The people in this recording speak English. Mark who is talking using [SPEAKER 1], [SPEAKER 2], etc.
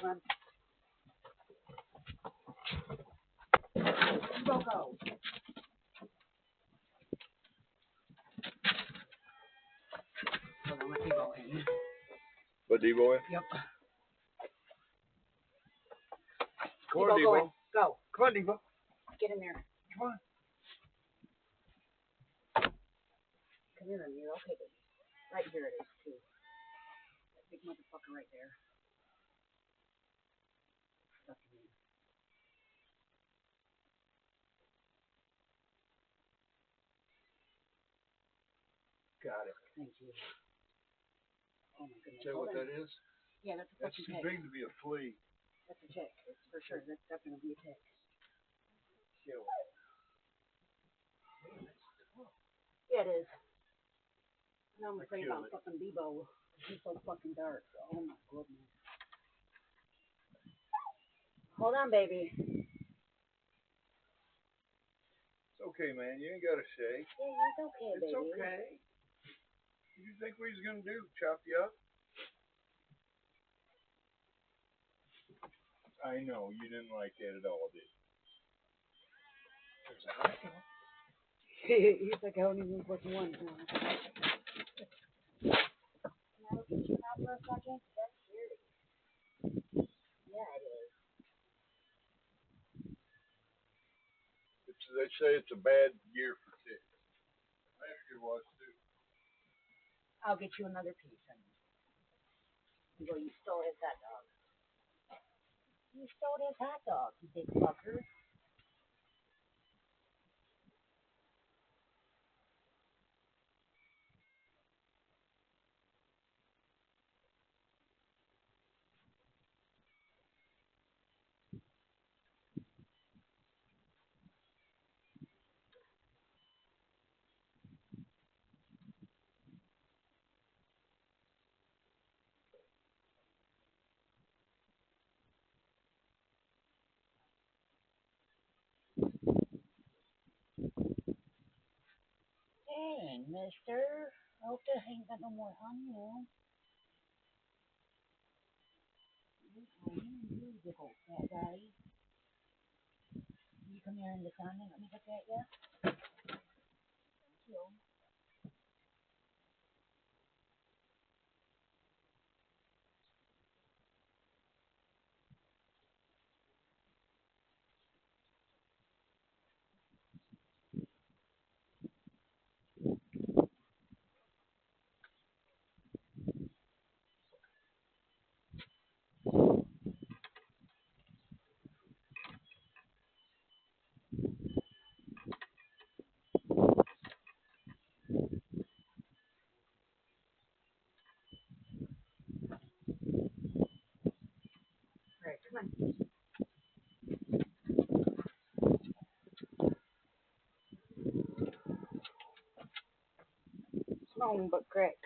[SPEAKER 1] on. Go, go. Hold on, let Debo in.
[SPEAKER 2] But Debo in?
[SPEAKER 1] Yep.
[SPEAKER 2] Come on, Debo.
[SPEAKER 1] Go in. Go.
[SPEAKER 2] Come on, Debo.
[SPEAKER 1] Get in there.
[SPEAKER 2] Come on.
[SPEAKER 1] Come here, Remy. You're okay, baby. Right here it is, too. That big motherfucker right there. Stuck in there.
[SPEAKER 2] Got it.
[SPEAKER 1] Thank you. Oh my goodness.
[SPEAKER 2] Is that what that is?
[SPEAKER 1] Yeah, that's a
[SPEAKER 2] That's
[SPEAKER 1] fucking
[SPEAKER 2] too
[SPEAKER 1] tick.
[SPEAKER 2] big to be a flea.
[SPEAKER 1] That's a tick. It's for sure. That's definitely be a tick.
[SPEAKER 2] Kill it.
[SPEAKER 1] Yeah, it is. Now I'm afraid
[SPEAKER 2] Kill
[SPEAKER 1] about
[SPEAKER 2] it.
[SPEAKER 1] fucking Debo. He's so fucking dark. Oh my goodness. Hold on, baby.
[SPEAKER 2] It's okay, man. You ain't got to shake.
[SPEAKER 1] Yeah, it's okay,
[SPEAKER 2] It's
[SPEAKER 1] baby.
[SPEAKER 2] okay. What do you think we was going to do? Chop you up? I know. You didn't like that at all, did you? There's a hot dog.
[SPEAKER 1] He's like, I don't even fucking want now. Can I look at you now for a second? That's scary. Yeah, it is.
[SPEAKER 2] They say it's a bad year for ticks. Last year was too.
[SPEAKER 1] I'll get you another piece, honey. Well, you stole his hot dog. You stole his hot dog, you big fucker. Dang, mister. I hope that ain't got no more on you. You big old fat guy. You come here in the sun and let me look at you. Thank you. Alright, come on. Slow but correct.